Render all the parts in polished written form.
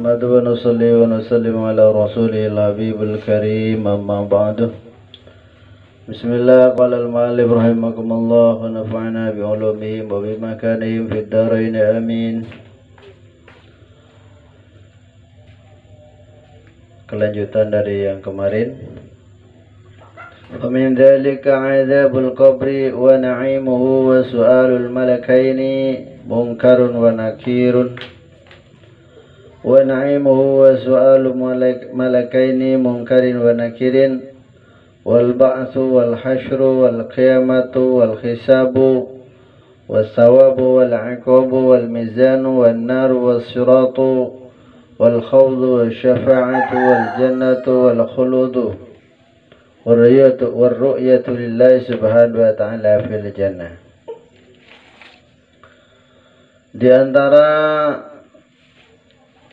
نحمده ونصلي ونسلم على رسوله الحبيب الكريم أما بعد بسم الله قال المؤلف رحمكم الله ونفعنا بعلومهم وبمكانهم في الدارين آمين. Kelanjutan dari yang kemarin. ومن ذلك عذاب القبر ونعيمه وسؤال الملكين منكر ونكير ونعيمه وسؤال ملكين منكر ونكير والبعث والحشر والقيامة والحساب والثواب والعقاب والميزان والنار والصراط والخوض والشفاعة والجنة والخلود والرؤية لله subhanahu wa ta'ala fil jannah. Di antara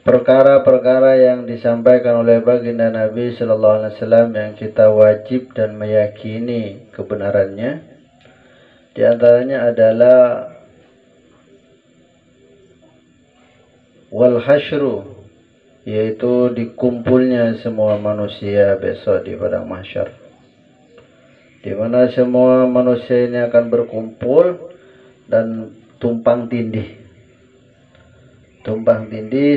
perkara-perkara yang disampaikan oleh baginda Nabi Sallallahu Alaihi Wasallam yang kita wajib dan meyakini kebenarannya, di antaranya adalah wal hasyru, yaitu dikumpulnya semua manusia besok di padang mahsyar, di mana semua manusia ini akan berkumpul dan tumpang tindih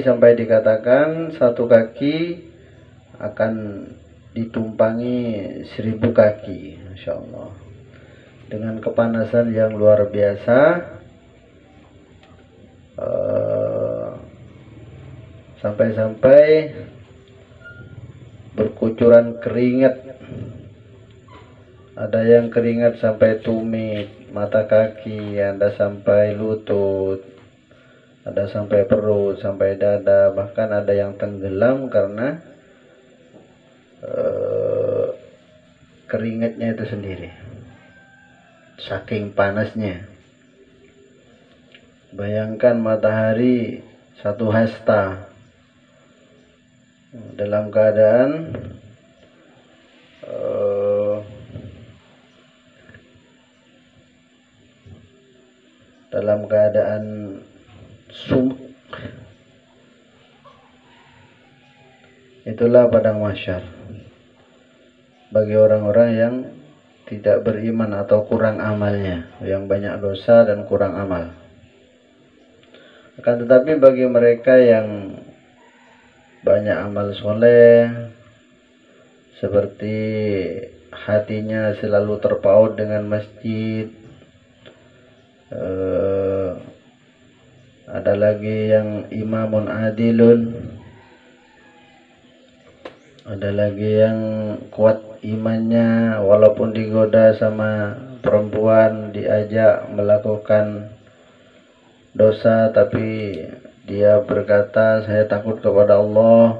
sampai dikatakan satu kaki akan ditumpangi 1000 kaki, Masya Allah, dengan kepanasan yang luar biasa, sampai-sampai berkucuran keringat. Ada yang keringat sampai tumit, mata kaki, ada sampai lutut, ada sampai perut, sampai dada, bahkan ada yang tenggelam karena keringatnya itu sendiri, saking panasnya. Bayangkan matahari 1 hasta dalam keadaan sumuk. Itulah padang mahsyar bagi orang-orang yang tidak beriman atau kurang amalnya, yang banyak dosa dan kurang amal. Akan tetapi bagi mereka yang banyak amal soleh, seperti hatinya selalu terpaut dengan masjid, ada lagi yang imamun adilun, ada lagi yang kuat imannya walaupun digoda sama perempuan, diajak melakukan dosa, tapi dia berkata saya takut kepada Allah.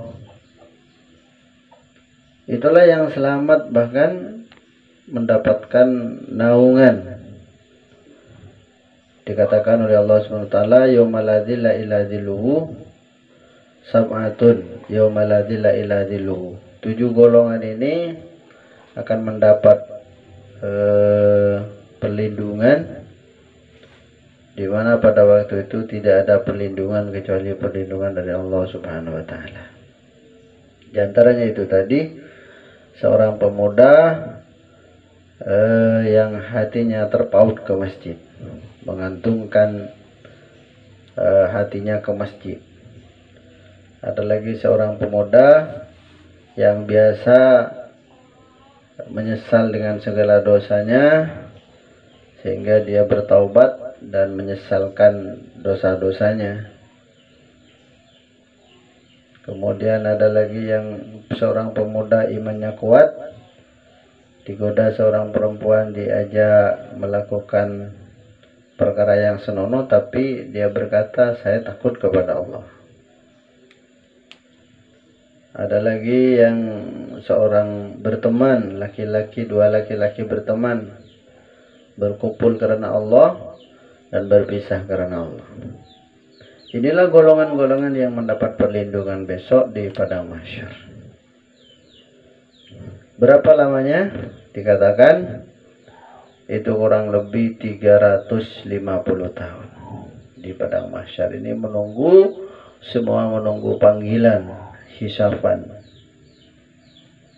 Itulah yang selamat, bahkan mendapatkan naungan. Dikatakan oleh Allah Subhanahu wa taala, yaumal la dzilla illa dzilluhu sab'atun yaumal la dzilla illa dzilluhu. 7 golongan ini akan mendapat perlindungan, di mana pada waktu itu tidak ada perlindungan kecuali perlindungan dari Allah Subhanahu wa taala. Di antaranya itu tadi, seorang pemuda yang hatinya terpaut ke masjid, mengantungkan hatinya ke masjid. Ada lagi seorang pemuda yang biasa menyesal dengan segala dosanya, sehingga dia bertaubat dan menyesalkan dosa-dosanya. Kemudian ada lagi yang seorang pemuda imannya kuat, digoda seorang perempuan, diajak melakukan perkara yang senonoh, tapi dia berkata saya takut kepada Allah. Ada lagi yang seorang berteman, laki-laki, 2 laki-laki berteman, berkumpul karena Allah dan berpisah karena Allah. Inilah golongan-golongan yang mendapat perlindungan besok di padang mahsyar. Berapa lamanya? Dikatakan itu kurang lebih 350 tahun di padang mahsyar ini, menunggu semua menunggu panggilan hisaban,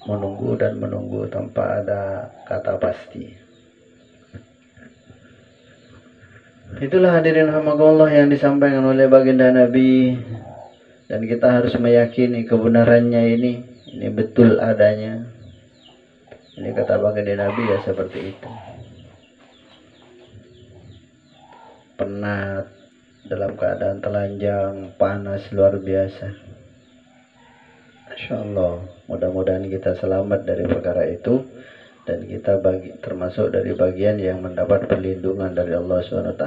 menunggu dan menunggu tanpa ada kata pasti. Itulah hadirin rahimakumullah yang disampaikan oleh baginda Nabi, dan kita harus meyakini kebenarannya ini betul adanya. Ini kata baginda Nabi ya seperti itu. Penat, dalam keadaan telanjang, panas luar biasa. Masya Allah, mudah-mudahan kita selamat dari perkara itu, dan kita termasuk dari bagian yang mendapat perlindungan dari Allah SWT.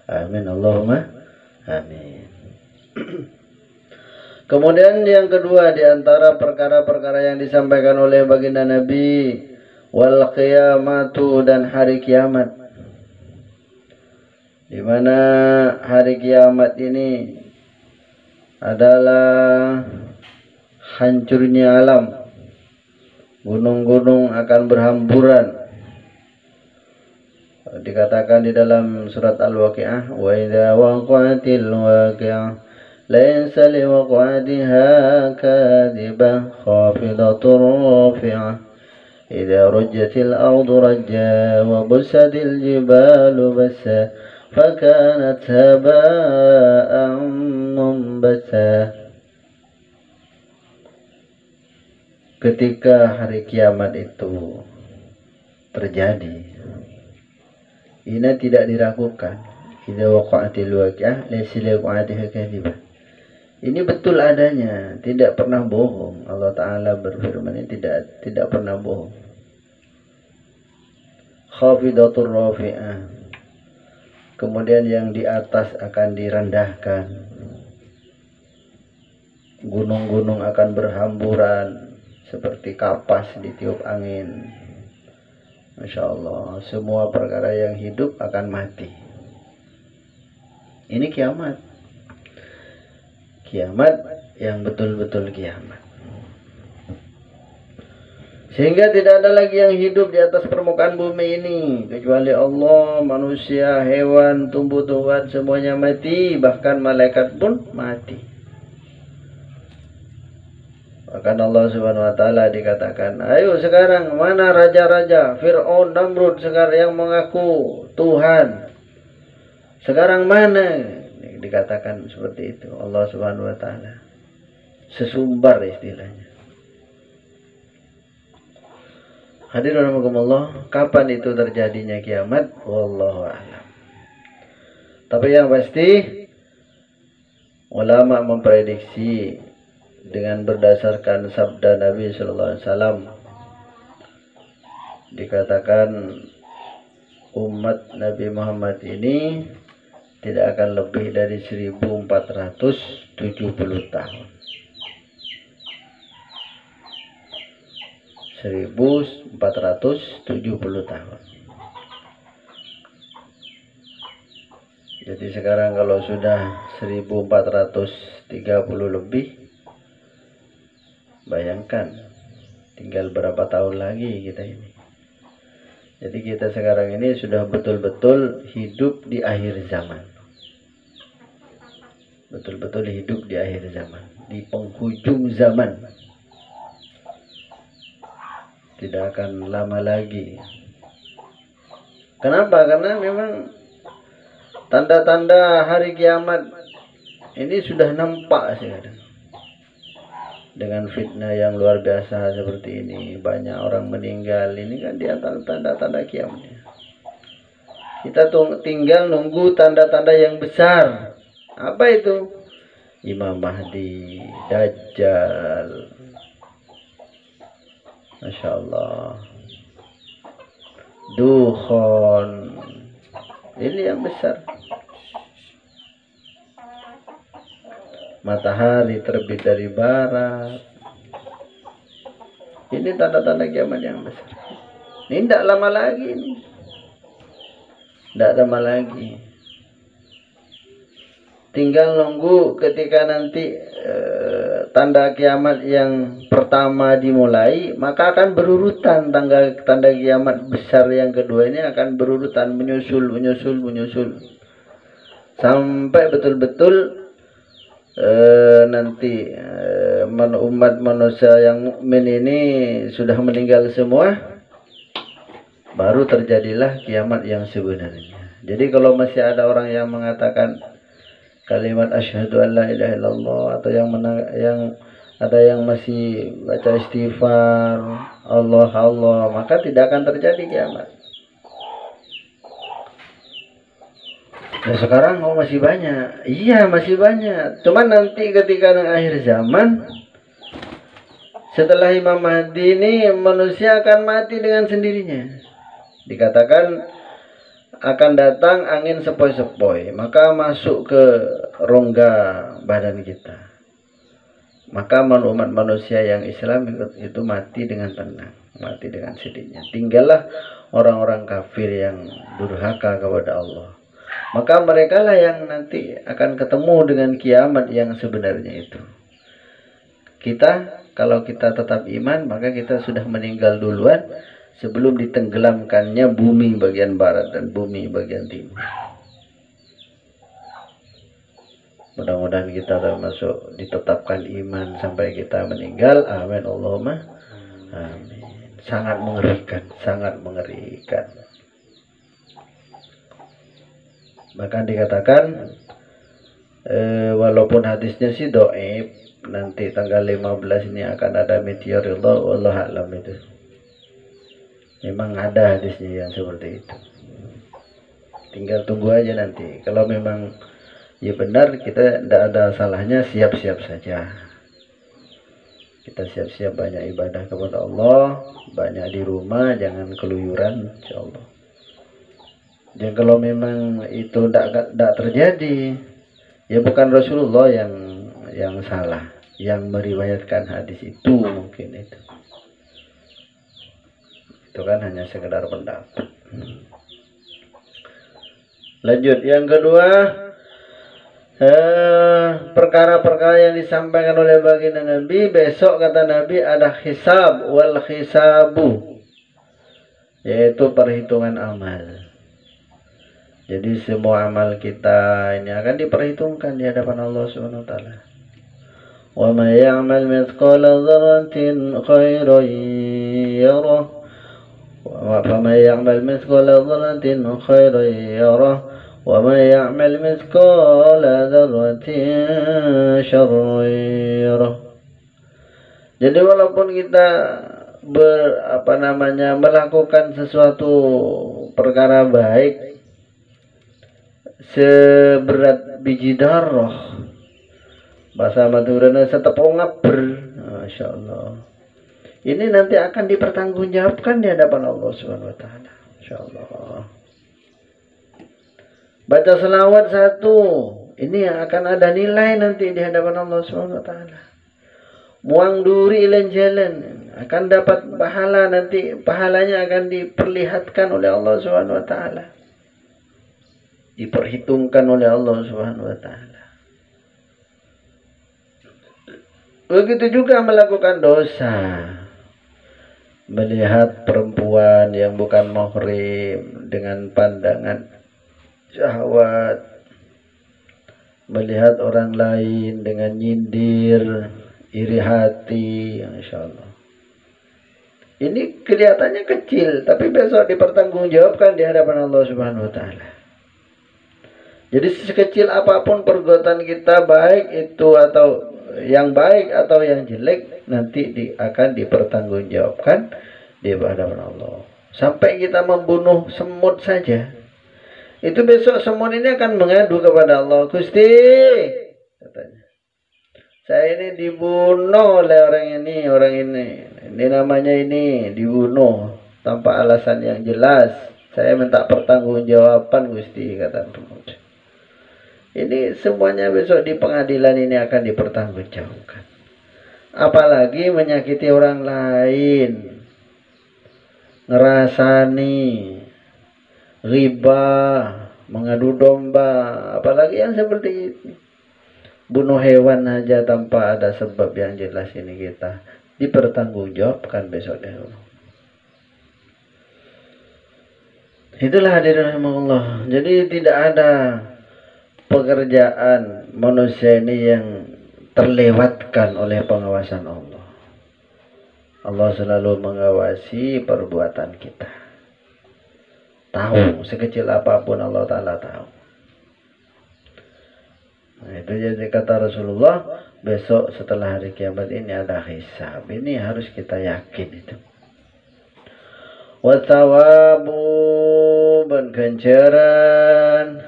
Amin Allahumma amin. Kemudian yang kedua, di antara perkara-perkara yang disampaikan oleh baginda Nabi, wal qiyamatu, dan hari kiamat, di mana hari kiamat ini adalah hancurnya alam. Gunung-gunung akan berhamburan. Dikatakan di dalam surat Al-Waqi'ah, wa idza waqa'atil waqi'ah laysa liwaqa'atiha kadhibah khafidatur rafi'ah idza rujjatil ardu rajja wa bussatil jibalu bassa fakanat haba'an munbatha. Ketika hari kiamat itu terjadi, ini tidak diragukan. Idza waqa'atil waqi'ah laysa liwaqa'atiha kadhibah. Ini betul adanya, tidak pernah bohong. Allah Ta'ala berfirman ini tidak pernah bohong. Khafidatur rafi'ah. Kemudian yang di atas akan direndahkan. Gunung-gunung akan berhamburan seperti kapas ditiup angin. Masya Allah, semua perkara yang hidup akan mati. Ini kiamat. Kiamat yang betul-betul kiamat. Sehingga tidak ada lagi yang hidup di atas permukaan bumi ini kecuali Allah, manusia, hewan, tumbuh-tumbuhan, semuanya mati. Bahkan malaikat pun mati. Bahkan Allah Subhanahu wa Ta'ala dikatakan, ayo sekarang mana raja-raja Fir'aun, Namrud sekarang yang mengaku Tuhan? Sekarang mana? Dikatakan seperti itu Allah Subhanahu wa Ta'ala. Sesumbar istilahnya. Hadirin rahimakumullah, kapan itu terjadinya kiamat? Wallahu a'lam. Tapi yang pasti ulama memprediksi dengan berdasarkan sabda Nabi sallallahu alaihi wasallam, dikatakan umat Nabi Muhammad ini tidak akan lebih dari 1470 tahun. 1470 tahun. Jadi sekarang kalau sudah 1430 lebih, bayangkan tinggal berapa tahun lagi kita ini. Jadi kita sekarang ini sudah betul-betul hidup di akhir zaman. Betul-betul hidup di akhir zaman, di penghujung zaman. Tidak akan lama lagi. Kenapa? Karena memang tanda-tanda hari kiamat ini sudah nampak sekarang. Dengan fitnah yang luar biasa seperti ini, banyak orang meninggal. Ini kan di antara tanda-tanda kiamat. Kita tinggal nunggu tanda-tanda yang besar. Apa itu? Imam Mahdi, Dajjal. Masya Allah. Dukhon. Ini yang besar. Matahari terbit dari barat. Ini tanda-tanda kiamat yang besar. Ini tidak lama lagi ini. Tidak lama lagi. Tinggal nunggu ketika nanti tanda kiamat yang pertama dimulai, maka akan berurutan tanda kiamat besar yang kedua ini akan berurutan, menyusul sampai betul-betul nanti umat manusia yang mukmin ini sudah meninggal semua, baru terjadilah kiamat yang sebenarnya. Jadi kalau masih ada orang yang mengatakan kalimat asyhadu an la ilaha illallah, atau yang ada yang masih baca istighfar Allah Allah, maka tidak akan terjadi kiamat. Nah sekarang masih banyak, iya masih banyak. Cuman nanti ketika akhir zaman, setelah Imam Mahdi ini, manusia akan mati dengan sendirinya. Dikatakan akan datang angin sepoi-sepoi, maka masuk ke rongga badan kita. Maka umat manusia yang Islam itu mati dengan tenang, mati dengan sendirinya. Tinggallah orang-orang kafir yang durhaka kepada Allah. Maka mereka lah yang nanti akan ketemu dengan kiamat yang sebenarnya itu. Kita, kalau kita tetap iman, maka kita sudah meninggal duluan sebelum ditenggelamkannya bumi bagian barat dan bumi bagian timur. Mudah-mudahan kita termasuk ditetapkan iman sampai kita meninggal. Amin Allahumma amin. Sangat mengerikan, sangat mengerikan. Bahkan dikatakan walaupun hadisnya sih dhaif, nanti tanggal 15 ini akan ada meteorillah, wallahu a'lam itu. Memang ada hadisnya yang seperti itu. Tinggal tunggu aja nanti. Kalau memang ya benar, kita tidak ada salahnya siap-siap saja. Kita siap-siap banyak ibadah kepada Allah, banyak di rumah, jangan keluyuran, insyaallah. Dan kalau memang itu tidak terjadi, ya bukan Rasulullah yang salah, yang meriwayatkan hadis itu mungkin itu. Itu kan hanya sekedar pendapat. Lanjut yang kedua, perkara-perkara yang disampaikan oleh baginda Nabi. Besok kata Nabi ada hisab wal hisabu, yaitu perhitungan amal. Jadi semua amal kita ini akan diperhitungkan di hadapan Allah Subhanahu wa taala. Wa may ya'mal mithqala dzarratin khairan yarah wa may ya'mal mithqala dzarratin khairan yarah wa may ya'mal mithqala dzarratin syarran yarah. Jadi walaupun kita melakukan sesuatu perkara baik seberat biji darah, bahasa Madurana setepung ngaber, Masya Allah, ini nanti akan dipertanggungjawabkan di hadapan Allah Subhanahu wa taala. Masya Allah. Baca selawat satu, ini yang akan ada nilai nanti di hadapan Allah Subhanahu wa taala. Muang duri ilan jalan akan dapat pahala, nanti pahalanya akan diperlihatkan oleh Allah Subhanahu wa taala. Diperhitungkan oleh Allah Subhanahu wa taala. Begitu juga melakukan dosa. Melihat perempuan yang bukan mahrim dengan pandangan syahwat. Melihat orang lain dengan nyindir, iri hati, insyaallah. Ini kelihatannya kecil, tapi besok dipertanggungjawabkan di hadapan Allah Subhanahu wa taala. Jadi sekecil apapun perbuatan kita, baik itu atau yang baik atau yang jelek, nanti akan dipertanggungjawabkan di hadapan Allah. Sampai kita membunuh semut saja, itu besok semut ini akan mengadu kepada Allah. Gusti, katanya, saya ini dibunuh oleh orang ini namanya ini dibunuh tanpa alasan yang jelas. Saya minta pertanggungjawaban Gusti, kata semut. Ini semuanya besok di pengadilan ini akan dipertanggungjawabkan. Apalagi menyakiti orang lain, ngerasani, riba, mengadu domba, apalagi yang seperti itu. Bunuh hewan aja tanpa ada sebab yang jelas, ini kita dipertanggungjawabkan besok deh. Itulah hadirin rahimakumullah. Jadi tidak ada pekerjaan manusia ini yang terlewatkan oleh pengawasan Allah. Allah selalu mengawasi perbuatan kita. Tahu sekecil apapun Allah Ta'ala tahu. Nah, itu jadi kata Rasulullah, besok setelah hari kiamat ini ada hisab. Ini harus kita yakin itu. Wa thawabu ganjaran.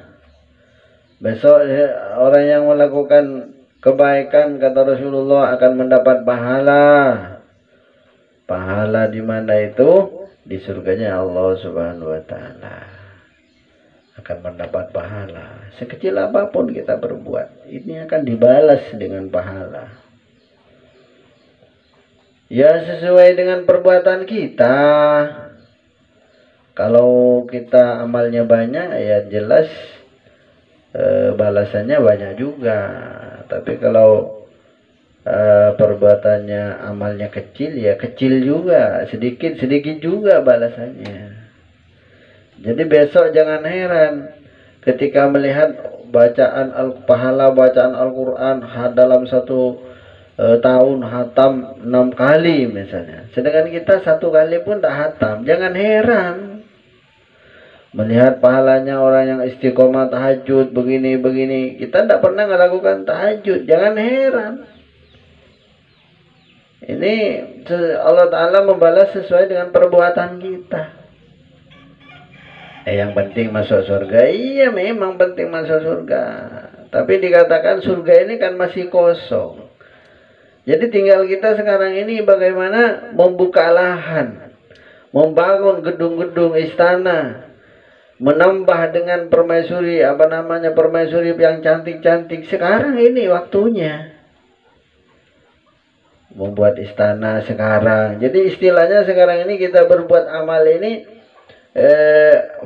Besok orang yang melakukan kebaikan kata Rasulullah akan mendapat pahala. Pahala di mana itu? Di surganya Allah Subhanahu wa taala. Akan mendapat pahala. Sekecil apapun kita berbuat, ini akan dibalas dengan pahala. Ya sesuai dengan perbuatan kita. Kalau kita amalnya banyak, ya jelas balasannya banyak juga. Tapi kalau perbuatannya amalnya kecil, ya kecil juga, sedikit juga balasannya. Jadi besok jangan heran ketika melihat pahala bacaan Al-Quran dalam satu tahun hatam 6 kali misalnya, sedangkan kita 1 kali pun tak hatam. Jangan heran melihat pahalanya orang yang istiqomah tahajud begini, kita tidak pernah melakukan tahajud. Jangan heran. Ini Allah Ta'ala membalas sesuai dengan perbuatan kita. Yang penting masuk surga. Iya memang penting masuk surga. Tapi dikatakan surga ini kan masih kosong. Jadi tinggal kita sekarang ini bagaimana membuka lahan, membangun gedung-gedung istana, menambah dengan permaisuri, permaisuri yang cantik-cantik. Sekarang ini waktunya membuat istana sekarang. Jadi istilahnya sekarang ini kita berbuat amal ini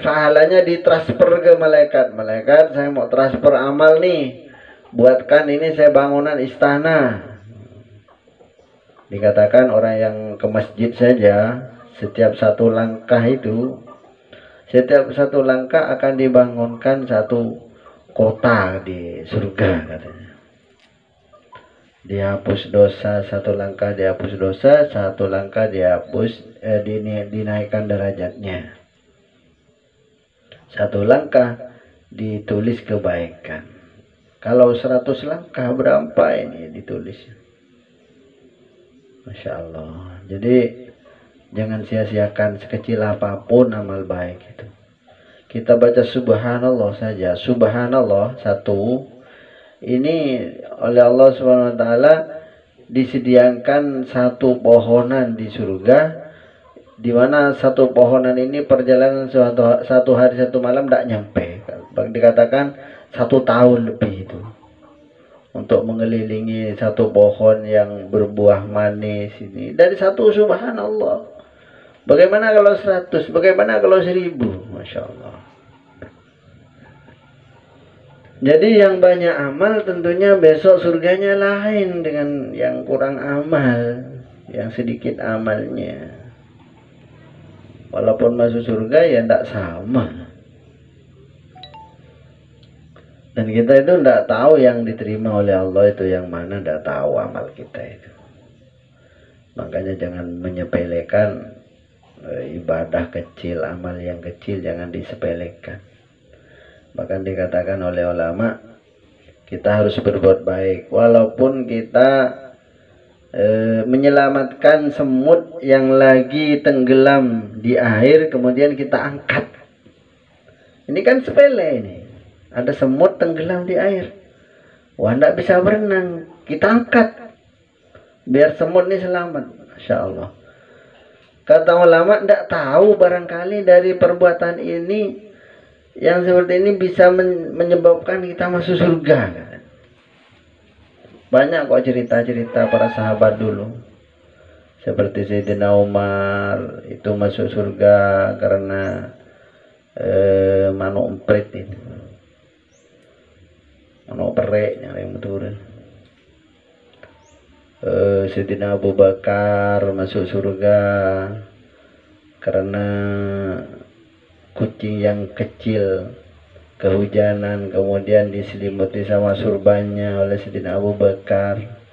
pahalanya ditransfer ke malaikat. Malaikat, saya mau transfer amal nih, buatkan ini saya bangunan istana. Dikatakan orang yang ke masjid saja, setiap 1 langkah itu, setiap 1 langkah akan dibangunkan 1 kota di surga katanya. Dihapus dosa 1 langkah, dihapus dosa 1 langkah, dinaikkan derajatnya 1 langkah, ditulis kebaikan. Kalau 100 langkah berapa ini ditulis? Masya Allah. Jadi jangan sia-siakan sekecil apapun amal baik itu. Kita baca subhanallah saja, subhanallah 1, ini oleh Allah Subhanahu wa taala disediakan 1 pohonan di surga, di mana 1 pohonan ini perjalanan 1 hari 1 malam tidak nyampe. Dikatakan 1 tahun lebih itu untuk mengelilingi 1 pohon yang berbuah manis ini. Dari 1 subhanallah. Bagaimana kalau 100? Bagaimana kalau 1000? Masya Allah. Jadi yang banyak amal tentunya besok surganya lain dengan yang kurang amal, yang sedikit amalnya. Walaupun masuk surga ya tidak sama. Dan kita itu tidak tahu yang diterima oleh Allah itu yang mana, tidak tahu amal kita itu. Makanya jangan menyepelekan ibadah kecil, amal yang kecil jangan disepelekan. Bahkan dikatakan oleh ulama, kita harus berbuat baik. Walaupun kita menyelamatkan semut yang lagi tenggelam di air, kemudian kita angkat. Ini kan sepele ini. Ada semut tenggelam di air. Wah, tidak bisa berenang. Kita angkat. Biar semut ini selamat. Masya Allah. Kata ulama, tidak tahu barangkali dari perbuatan ini, yang seperti ini bisa menyebabkan kita masuk surga. Banyak kok cerita-cerita para sahabat dulu. Seperti Sayyidina Umar itu masuk surga karena manuk emprit itu. Manuk perek yang turun. Sayyidina Abu Bakar masuk surga karena kucing yang kecil kehujanan, kemudian diselimuti sama surbannya oleh Sayyidina Abu Bakar.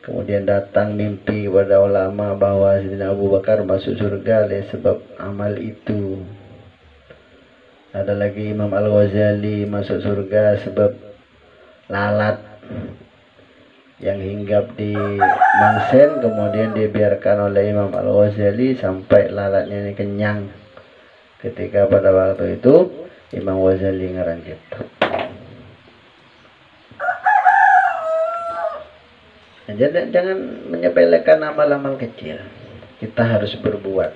Kemudian datang mimpi kepada ulama bahwa Sayyidina Abu Bakar masuk surga oleh sebab amal itu. Ada lagi Imam Al-Ghazali masuk surga sebab lalat yang hinggap di mangsen, kemudian dibiarkan oleh Imam Al-Ghazali sampai lalatnya ini kenyang. Ketika pada waktu itu Imam Ghazali ngarang kitab. Jangan menyepelekan amal-amal kecil. Kita harus berbuat.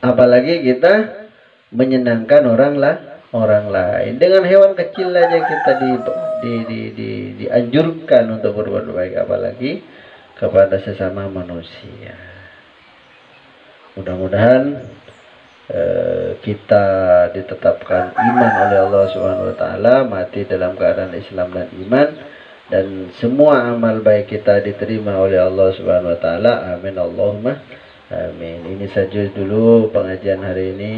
Apalagi kita menyenangkan orang lain. Dengan hewan kecil aja kita dianjurkan untuk berbuat baik, apalagi kepada sesama manusia. Mudah-mudahan kita ditetapkan iman oleh Allah Subhanahu wa taala, mati dalam keadaan Islam dan iman, dan semua amal baik kita diterima oleh Allah Subhanahu wa taala. Amin Allahumma amin. Ini saja dulu pengajian hari ini.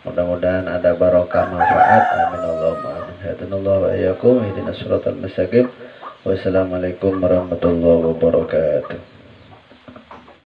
Mudah-mudahan ada barokah manfaat. Amin Allahumma amin. Hadanallahu wa iyyakum ihdinas siratal mustaqim. Wassalamualaikum warahmatullahi wabarakatuh.